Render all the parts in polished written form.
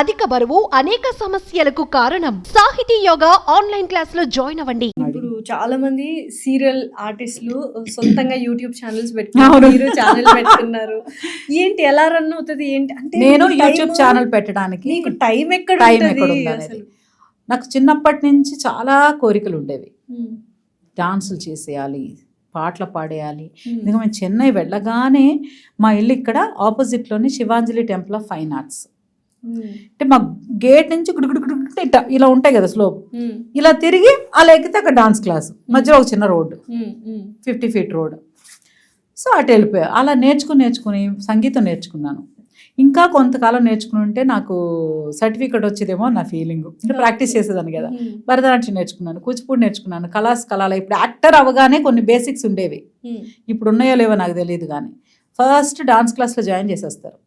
అధిక బరువు అనేక సమస్యలకు కారణం. సాహితీ యోగా ఆన్లైన్ క్లాస్ లో జాయిన్ అవ్వండి. ఇప్పుడు చాలా మంది సీరియల్ ఆర్టిస్టులు సొంతంగా యూట్యూబ్ ఛానల్స్ పెట్టుకున్నారు, మీరు ఛానల్ పెట్టుకున్నారు. ఏంటి ఎలా రన్ అవుతుంది ఏంటి అంటే? నేను యూట్యూబ్ ఛానల్ పెట్టడానికి నీకు టైం ఎక్కడ ఉంది అనేది నాకు చిన్నప్పటి నుంచి చాలా కోరికలు ఉండేవి. డాన్సులు చేసేయాలి, పాటలు పాడేయాలి. ఎందుకంటే మేము చెన్నై వెళ్ళగానే మా ఇల్లు ఇక్కడ ఆపోజిట్లోని Sivanjali temple of fine arts. అంటే మా గేట్ నుంచి ఇట్లా ఇలా ఉంటాయి కదా స్లోప్, ఇలా తిరిగి అలా ఎక్కితే అక్కడ డాన్స్ క్లాస్, మధ్యలో ఒక చిన్న రోడ్డు, 50 feet రోడ్. సో అటు వెళ్ళిపోయా. అలా నేర్చుకుని సంగీతం నేర్చుకున్నాను. ఇంకా కొంతకాలం నేర్చుకుని ఉంటే నాకు సర్టిఫికెట్ వచ్చేదేమో నా ఫీలింగ్. అంటే ప్రాక్టీస్ చేసేదాన్ని కదా. భరతనాట్యం నేర్చుకున్నాను, కూచిపూడి నేర్చుకున్నాను, కళాల. ఇప్పుడు యాక్టర్ అవగానే కొన్ని బేసిక్స్ ఉండేవి, ఇప్పుడు ఉన్నాయో లేవో నాకు తెలియదు. కానీ ఫస్ట్ డాన్స్ క్లాస్లో జాయిన్ చేసేస్తారు.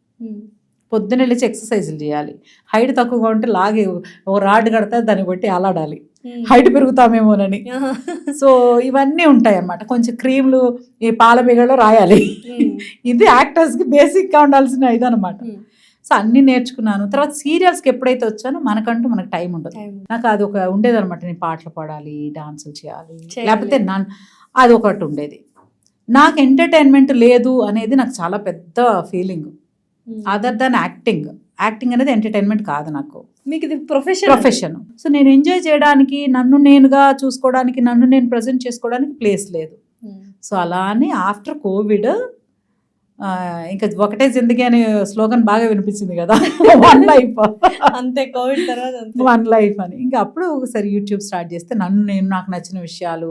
పొద్దున్న లేచి ఎక్సర్సైజులు చేయాలి. హైట్ తక్కువగా ఉంటే లాగి ఒక రాడ్ కడితే దాన్ని బట్టి అలాడాలి, హైట్ పెరుగుతామేమోనని. సో ఇవన్నీ ఉంటాయి అన్నమాట. కొంచెం క్రీమ్లు ఈ పాల మిగడలో రాయాలి. ఇది యాక్టర్స్కి బేసిక్గా ఉండాల్సిన ఇదనమాట. సో అన్నీ నేర్చుకున్నాను. తర్వాత సీరియల్స్కి ఎప్పుడైతే వచ్చానో మనకంటూ మనకు టైం ఉండదు. నాకు అది ఒక ఉండేదన్నమాట. నేను పాటలు పాడాలి, డాన్సులు చేయాలి, లేకపోతే అది ఒకటి ఉండేది. నాకు ఎంటర్టైన్మెంట్ లేదు అనేది నాకు చాలా పెద్ద ఫీలింగ్. అదర్ దాన్ యాక్టింగ్ అనేది ఎంటర్టైన్మెంట్ కాదు నాకు. మీకు ఇది ప్రొఫెషన్. సో నేను ఎంజాయ్ చేయడానికి, నన్ను నేనుగా చూసుకోవడానికి, నన్ను నేను ప్రజెంట్ చేసుకోవడానికి ప్లేస్ లేదు. సో అలా అని ఆఫ్టర్ కోవిడ్ ఇంకా ఒకటే జిందగీ అనే స్లోగన్ బాగా వినిపించింది కదా, వన్ లైఫ్ అంతే. కోవిడ్ తర్వాత వన్ లైఫ్ అని ఇంకా అప్పుడు ఒకసారి యూట్యూబ్ స్టార్ట్ చేస్తే నాకు నచ్చిన విషయాలు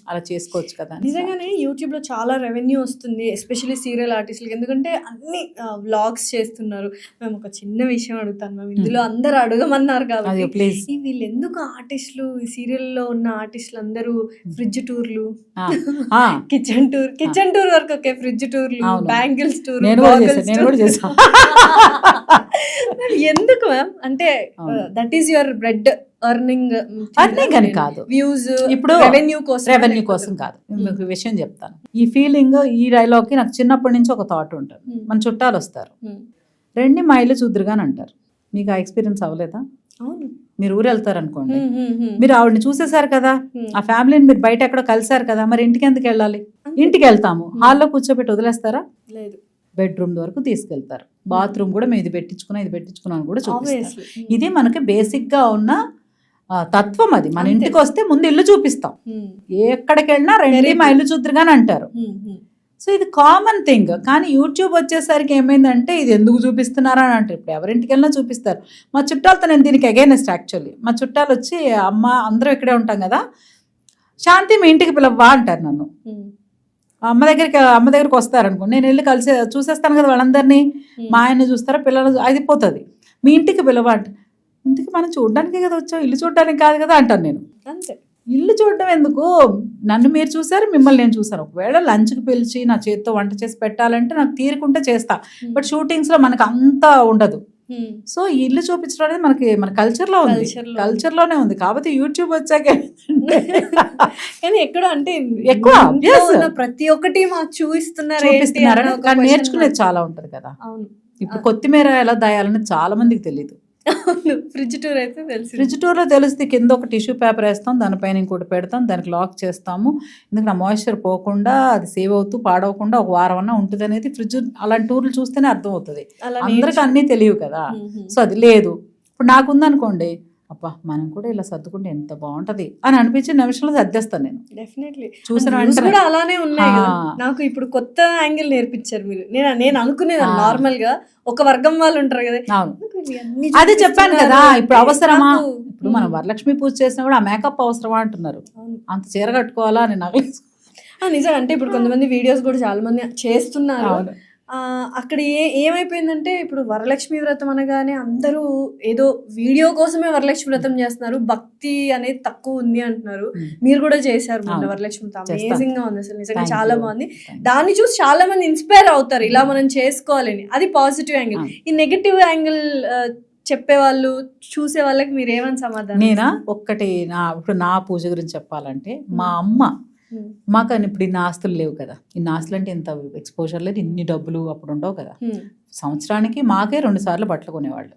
అలా చేసుకోవచ్చు కదా. నిజంగానే యూట్యూబ్ లో చాలా రెవెన్యూ వస్తుంది, ఎస్పెషల్లీ సీరియల్ ఆర్టిస్టులకి. ఎందుకంటే అన్ని వ్లాగ్స్ చేస్తున్నారు. మేము ఒక చిన్న విషయం అడుగుతాను మ్యామ్, ఇందులో అందరు అడగమన్నారు కాబట్టి ప్లీజ్. వీళ్ళు ఎందుకు ఆర్టిస్టులు, ఈ సీరియల్లో ఉన్న ఆర్టిస్టులు అందరూ ఫ్రిడ్జ్ టూర్లు, కిచెన్ టూర్ వరకు ఓకే, ఫ్రిడ్జ్ టూర్లు, బ్యాంగిల్స్ టూర్, ఎందుకు మ్యామ్? అంటే that is your bread earning అని కాదు, వ్యూస్ ఇప్పుడు రెవెన్యూ కోసం కాదు. మీకు విషయం చెప్తాను. ఈ ఫీలింగ్, ఈ డైలాగ్ కి నాకు చిన్నప్పటి నుంచి ఒక థాట్ ఉంటుంది. మన చుట్టాలు వస్తారు, రెండి మా ఇల్లు చూద్దరుగాని అంటారు. మీకు ఆ ఎక్స్పీరియన్స్ అవ్వలేదా? మీరు ఊరు వెళ్తారు అనుకోండి, మీరు ఆవిడని చూసేశారు కదా, ఆ ఫ్యామిలీని మీరు బయట ఎక్కడో కలిసారు కదా, మరి ఇంటికి ఎందుకు వెళ్ళాలి? ఇంటికి వెళ్తాము, హాల్లో కూర్చోబెట్టి వదిలేస్తారా? లేదు. బెడ్రూమ్ వరకు తీసుకెళ్తారు. బాత్రూమ్ కూడా మేము ఇది పెట్టించుకున్నాను కూడా చూపిస్తారు. ఇది మనకి బేసిక్ గా ఉన్న తత్వం. అది మన ఇంటికి వస్తే ముందు ఇల్లు చూపిస్తాం, ఎక్కడికి వెళ్ళినా రెండే మా ఇల్లు చూద్దరుగాని అంటారు. సో ఇది కామన్ థింగ్. కానీ యూట్యూబ్ వచ్చేసరికి ఏమైందంటే ఇది ఎందుకు చూపిస్తున్నారా అని అంటారు. ఇప్పుడు ఎవరింటికి వెళ్ళినా చూపిస్తారు. మా చుట్టాలతో నేను దీనికి అగైనెస్ట్. యాక్చువల్లీ మా చుట్టాలు వచ్చి, అమ్మ అందరూ ఇక్కడే ఉంటాం కదా, శాంతి మీ ఇంటికి పిలవ్వా అంటారు నన్ను. అమ్మ దగ్గరికి వస్తారనుకో, నేను వెళ్ళి చూసేస్తాను కదా వాళ్ళందరినీ. మా ఆయన్ని చూస్తారా, పిల్లలు, అది పోతుంది. మీ ఇంటికి పిలవా అంట. ఇంటికి మనం చూడడానికే కదా వచ్చాం, ఇల్లు చూడడానికి కాదు కదా అంటాను నేను. అంతే. ఇల్లు చూడడం ఎందుకు? నన్ను మీరు చూసారు, మిమ్మల్ని నేను చూసాను. ఒకవేళ లంచ్కి పిలిచి నా చేతితో వంట చేసి పెట్టాలంటే నాకు తీరుకుంటే చేస్తా. బట్ షూటింగ్స్లో మనకు అంతా ఉండదు. సో ఇల్లు చూపించడం అనేది మన కల్చర్లోనే ఉంది. కాబట్టి యూట్యూబ్ వచ్చాక కానీ ఎక్కడ అంటే ఎక్కువ ప్రతి ఒక్కటి మాకు చూపిస్తున్నారు. కానీ నేర్చుకునేది చాలా ఉంటది కదా. ఇప్పుడు కొత్తిమీర ఎలా దాయాలని చాలా మందికి తెలియదు. ఫ్రిడ్జ్ టూర్ అయితే తెలుసు. ఫ్రిడ్జ్ టూర్లో తెలిస్తే కింద ఒక టిష్యూ పేపర్ వేస్తాం, దానిపైన ఇంకోటి పెడతాం, దానికి లాక్ చేస్తాము. ఎందుకంటే మాయిశ్చర్ పోకుండా, అది సేవ్ అవుతూ పాడవకుండా ఒక వారం అన్నా ఉంటుంది అనేది ఫ్రిడ్జ్. అలాంటి టూర్లు చూస్తేనే అర్థం అవుతుంది. అందరికి అన్నీ తెలియవు కదా. సో అది లేదు. ఇప్పుడు నాకుందనుకోండి, అబ్బా మనం కూడా ఇలా సర్దుకుంటే ఎంత బాగుంటది అని అనిపించిన నిమిషంలో సర్దేస్తాను నేను. డెఫినెట్లీ చూసిన కూడా అలానే ఉన్నాయి. నాకు ఇప్పుడు కొత్త యాంగిల్ నేర్పించారు మీరు. నేను అనుకునేది నార్మల్ గా ఒక వర్గం వాళ్ళు ఉంటారు కదా. అదే చెప్పాను కదా. ఇప్పుడు అవసరమా? ఇప్పుడు మనం వరలక్ష్మి పూజ చేసినా కూడా ఆ మేకప్ అవసరమా అంటున్నారు. అంత చీర కట్టుకోవాలా అని నాకు నిజం. అంటే ఇప్పుడు కొంతమంది వీడియోస్ కూడా చాలా మంది చేస్తున్నారు. అక్కడ ఏమైపోయిందంటే, ఇప్పుడు వరలక్ష్మి వ్రతం అనగానే అందరూ ఏదో వీడియో కోసమే వరలక్ష్మి వ్రతం చేస్తున్నారు, భక్తి అనేది తక్కువ ఉంది అంటున్నారు. మీరు కూడా చేశారు మొన్న వరలక్ష్మి వ్రతం, అమేజింగ్ గా ఉంది అసలు, నిజంగా చాలా బాగుంది. దాన్ని చూసి చాలా మంది ఇన్స్పైర్ అవుతారు, ఇలా మనం చేసుకోవాలని. అది పాజిటివ్ యాంగిల్. ఈ నెగటివ్ యాంగిల్ చెప్పేవాళ్ళు, చూసే వాళ్ళకి మీరు ఏమని సమాధానం? నేనా ఒక్కటి, ఇప్పుడు నా పూజ గురించి చెప్పాలంటే, మా అమ్మ మాకు ఇప్పుడు ఇన్ని ఆస్తులు లేవు కదా. ఇన్ని ఆస్తులు అంటే ఇంత ఎక్స్పోజర్ లేదు, ఇన్ని డబ్బులు అప్పుడు ఉండవు కదా. సంవత్సరానికి మాకే 2 సార్లు బట్టలు కొనేవాళ్ళు.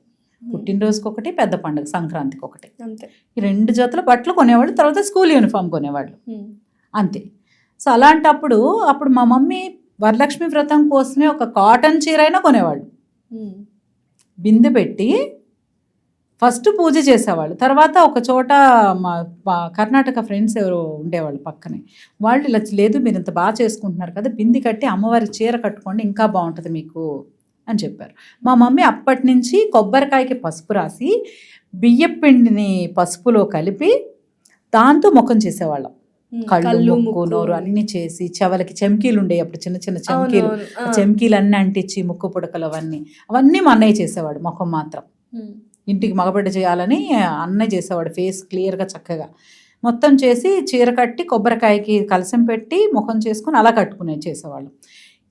పుట్టినరోజుకి ఒకటి, పెద్ద పండుగ సంక్రాంతికి ఒకటి. అంతే. ఈ 2 జతల బట్టలు కొనేవాళ్ళు, తర్వాత స్కూల్ యూనిఫామ్ కొనేవాళ్ళు, అంతే. సో అలాంటప్పుడు అప్పుడు మా మమ్మీ వరలక్ష్మి వ్రతం కోసమే ఒక కాటన్ చీర అయినా కొనేవాళ్ళు. బిందె పెట్టి ఫస్ట్ పూజ చేసేవాళ్ళు. తర్వాత ఒక చోట మా కర్ణాటక ఫ్రెండ్స్ ఎవరు ఉండేవాళ్ళు పక్కనే, వాళ్ళు ఇలా లేదు మీరు ఇంత బాగా చేసుకుంటున్నారు కదా, బింది కట్టి అమ్మవారి చీర కట్టుకోండి ఇంకా బాగుంటుంది మీకు అని చెప్పారు. మా మమ్మీ అప్పటి నుంచి కొబ్బరికాయకి పసుపు రాసి బియ్యం పిండిని పసుపులో కలిపి దాంతో ముఖం చేసేవాళ్ళం. కళ్ళు, ముక్కు, నోరు అన్ని చేసి, చెవులకి చెమ్కీలు ఉండేవి అప్పుడు, చిన్న చిన్న చెమ్కీలు, చెమ్కీలు అన్నీ అంటించి ముక్కు పుడకలు అవన్నీ మా అన్నయ్య చేసేవాడు. ముఖం మాత్రం ఇంటికి మగబిడ్డ చేయాలని అన్నయ్య చేసేవాడు, ఫేస్ క్లియర్గా చక్కగా మొత్తం చేసి చీర కట్టి కొబ్బరికాయకి కలసం పెట్టి ముఖం చేసుకుని అలా చేసేవాళ్ళం.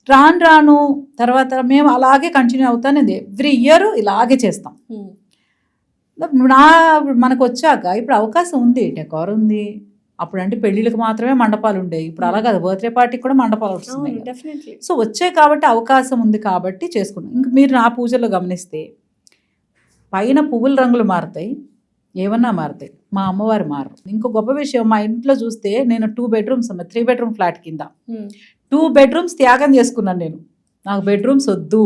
రాను తర్వాత మేము అలాగే కంటిన్యూ అవుతానేది, ఎవ్రీ ఇయర్ ఇలాగే చేస్తాం. మనకు వచ్చాక ఇప్పుడు అవకాశం ఉంది, డెకార్ ఉంది. అప్పుడు అంటే పెళ్ళిళ్ళకి మాత్రమే మండపాలు ఉండేవి, ఇప్పుడు అలా కాదు, బర్త్డే పార్టీకి కూడా మండపాలు వస్తున్నాయి. సో వచ్చాయి కాబట్టి అవకాశం ఉంది కాబట్టి చేసుకున్నాం. ఇంక మీరు నా పూజలో గమనిస్తే పైన పువ్వుల రంగులు మారుతాయి, ఏమన్నా మారుతాయి, మా అమ్మవారు మారు. ఇంకో గొప్ప విషయం, మా ఇంట్లో చూస్తే నేను 2 bedrooms 3 bedroom ఫ్లాట్ కింద 2 bedrooms త్యాగం చేసుకున్నాను. నేను నాకు బెడ్రూమ్స్ వద్దు,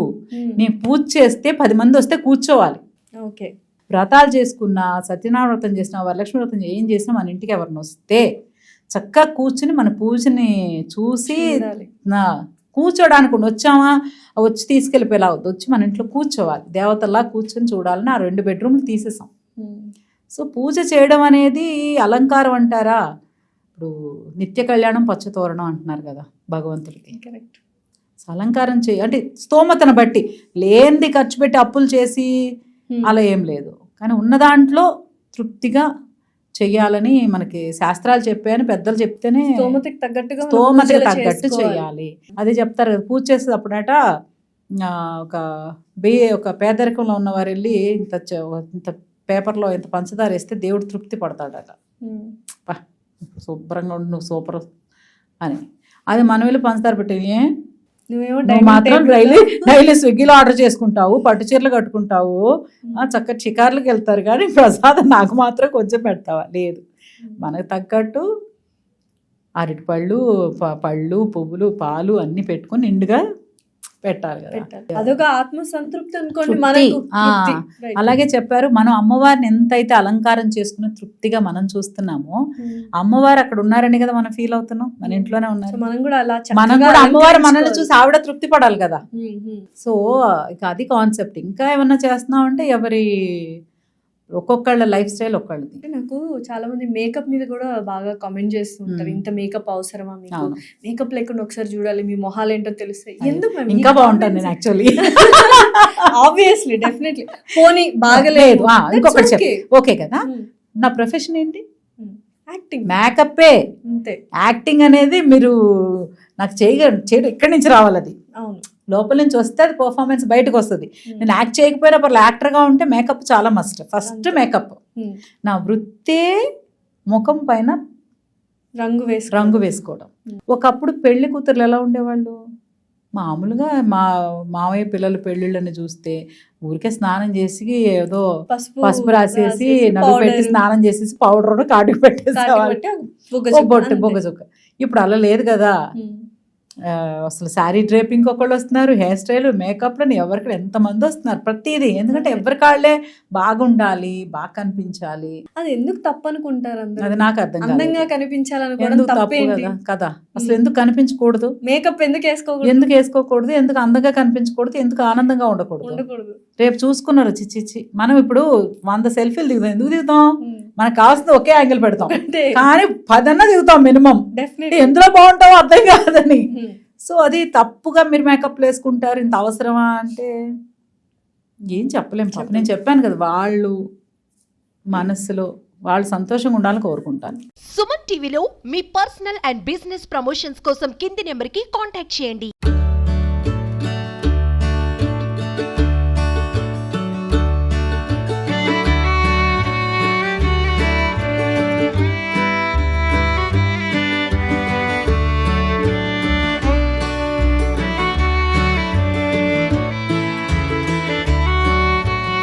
నేను పూజ చేస్తే 10 మంది వస్తే కూర్చోవాలి. ఓకే, వ్రతాలు చేసుకున్నా, సత్యనారాయణ వ్రతం చేసినా, వరలక్ష్మి వ్రతం ఏం చేసినా మన ఇంటికి ఎవరిని వస్తే చక్కగా కూర్చుని మన పూజని చూసి కూర్చోడానికి వచ్చామా, వచ్చి తీసుకెళ్ళిపోయేలా వద్దు, వచ్చి మన ఇంట్లో కూర్చోవాలి, దేవతల్లా కూర్చొని చూడాలని ఆ 2 bedrooms తీసేసాం. సో పూజ చేయడం అనేది అలంకారం అంటారా, ఇప్పుడు నిత్య కళ్యాణం పచ్చతోరణం అంటున్నారు కదా భగవంతుడికి. కరెక్ట్. అలంకారం అంటే స్తోమతను బట్టి, లేనిది ఖర్చు పెట్టి అప్పులు చేసి అలా ఏం లేదు, కానీ ఉన్న దాంట్లో తృప్తిగా చెయ్యాలని మనకి శాస్త్రాలు చెప్పాయని పెద్దలు చెప్తేనే స్తోమతకి తగ్గట్టు చెయ్యాలి. అదే చెప్తారు కదా, పూజ చేసేటప్పుడట ఒక పేదరికంలో ఉన్నవారు వెళ్ళి ఇంత పేపర్లో ఇంత పంచదార వేస్తే దేవుడు తృప్తి పడతాడట, శుభ్రంగా ఉండు నువ్వు సూపర్ అని. అది మనం వెళ్ళి పంచదార పెట్టి నువ్వు మాత్రం డైలీ స్విగ్గీలో ఆర్డర్ చేసుకుంటావు, పట్టు చీరలు కట్టుకుంటావు, చక్కగా షికార్లకు వెళ్తారు, కానీ ప్రసాదం నాకు మాత్రం కొంచెం పెడతావా? లేదు, మనకు తగ్గట్టు అరటిపళ్ళు, పళ్ళు, పువ్వులు, పాలు అన్ని పెట్టుకొని నిండుగా పెట్టాలి కదా. అదొక ఆత్మ సంతృప్తి అనుకోండి మనకు. అలాగే చెప్పారు, మనం అమ్మవారిని ఎంతైతే అలంకారం చేసుకుని తృప్తిగా మనం చూస్తున్నామో, అమ్మవారు అక్కడ ఉన్నారని కదా మనం ఫీల్ అవుతున్నాం, మన ఇంట్లోనే ఉన్నారు. మనం కూడా అమ్మవారు మనల్ని చూసి ఆవిడ తృప్తి పడాలి కదా. సో ఇక అది కాన్సెప్ట్. ఇంకా ఏమన్నా చేస్తున్నాం అంటే ఎవరి ఒక్కొక్కళ్ళ లైఫ్ స్టైల్ ఒక్కళ్ళది. నాకు చాలా మంది మేకప్ మీద కూడా బాగా కామెంట్ చేస్తూ ఉంటారు, ఇంత మేకప్ అవసరమా మీకు, మేకప్ లేకుండా ఒకసారి చూడాలి మీ మొహాలు ఏంటో తెలుస్తాయి, ఎందుకు ఇంకా బాగుంటాను నేను యాక్చువల్లీ. ఆబ్వియస్లీ డెఫినెట్లీ పోనీ బాగలేదు ఇంకొకటి ఓకే కదా. నా ప్రొఫెషన్ ఏంటి? యాక్టింగ్. మేకప్పే అంతే. యాక్టింగ్ అనేది మీరు నాకు చేయడం ఎక్కడి నుంచి రావాలి, అది అవును లోపల నుంచి వస్తే అది పర్ఫార్మెన్స్ బయటకు వస్తుంది. నేను యాక్ట్ చేయకపోయినా పర్లేదు, యాక్టర్గా ఉంటే మేకప్ చాలా మస్ట్. First makeup. నా వృత్తే ముఖం పైన రంగు వేసుకోవడం. ఒకప్పుడు పెళ్లి కూతుర్లు ఎలా ఉండేవాళ్ళు, మామూలుగా మా మామయ్య పిల్లల పెళ్ళిళ్ళని చూస్తే ఊరికే స్నానం చేసి ఏదో పసుపు రాసేసి నలుగు పెట్టి స్నానం చేసేసి పౌడర్ కాటుకు పెట్టేసేవాళ్ళు, బొగ్గ చుక్క. ఇప్పుడు అలా లేదు కదా. అసలు శారీ డ్రేపింగ్ ఒకళ్ళు వస్తున్నారు, హెయిర్ స్టైల్, మేకప్లని ఎవరికి ఎంతమంది వస్తున్నారు ప్రతిదీ. ఎందుకంటే ఎవరి కాళ్ళే బాగుండాలి, బాగా కనిపించాలి. అది ఎందుకు తప్పు అనుకుంటారు? అది నాకు అర్థం కాదు. అందంగా కనిపించాలనుకోవడం తప్పు కదా. అసలు ఎందుకు కనిపించకూడదు? మేకప్ ఎందుకు వేసుకోకూడదు? ఎందుకు అందంగా కనిపించకూడదు? ఎందుకు ఆనందంగా ఉండకూడదు? రేపు చూసుకున్నారు చిచ్చి మనం ఇప్పుడు 100 సెల్ఫీలు దిగుతాం. ఎందుకు దిగుతాం? మనకు కావాల్సింది ఒకే యాంగిల్ పెడతాం, కానీ 10 అన్నా దిగుతాం మినిమం. ఎందులో బాగుంటావో అర్థం కాదని. సో అది తప్పుగా మీరు మేకప్ వేసుకుంటారు, ఇంత అవసరమా అంటే ఏం చెప్పలేం. పాప నేను చెప్పాను కదా, వాళ్ళు మనస్సులో వాళ్ళు సంతోషంగా ఉండాలని కోరుకుంటాను. సుమన్ టీవీలో మీ పర్సనల్ అండ్ బిజినెస్ ప్రమోషన్స్ కోసం కింది నెంబర్కి కాంటాక్ట్ చేయండి.